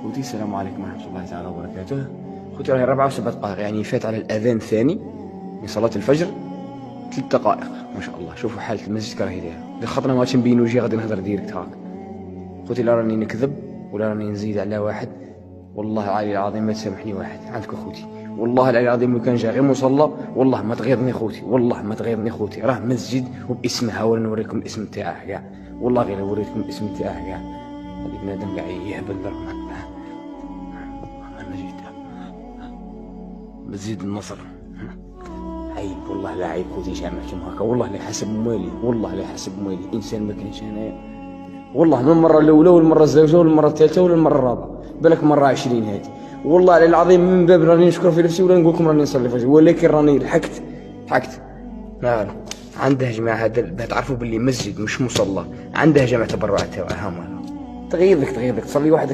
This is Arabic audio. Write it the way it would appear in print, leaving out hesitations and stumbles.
خوتي السلام عليكم ورحمة الله تعالى وبركاته. خوتي راهي 4 و7 دقائق، يعني فات على الأذان الثاني من صلاة الفجر 3 دقائق ما شاء الله. شوفوا حالة المسجد كراهي دايرة، خاطرنا ما غاديش نبين وجهي غادي نهضر ديريكت هاك. خوتي لا راني نكذب ولا راني نزيد على واحد، والله العلي العظيم ما تسامحني واحد عندك خوتي، والله العلي العظيم لو كان جا غير مصلى والله ما تغيظني خوتي، والله ما تغيظني خوتي، راه مسجد وباسمها. ولا نوريكم الاسم تاعه كاع، والله غير نوريكم الاسم تاعه كاع. هذا بنادم كاع يهبل درهم. مسجد النصر عيب، والله لا عيب خوتي جامعكم هكا، والله لا حسب موالي، والله لا حسب موالي. انسان ما كانش انايا والله، من المره الاولى والمره الزوجه والمره الثالثه ولا المره الرابعه، بالك مره 20 هذه. والله على العظيم من باب راني نشكر في نفسي ولا نقول لكم راني نصلي فجر، ولكن راني ضحكت. نعم عنده جماعه هذا تعرفوا باللي مسجد مش مصلى، عنده جماعه تبرعات تاعها. تغيظك تصلي وحدك.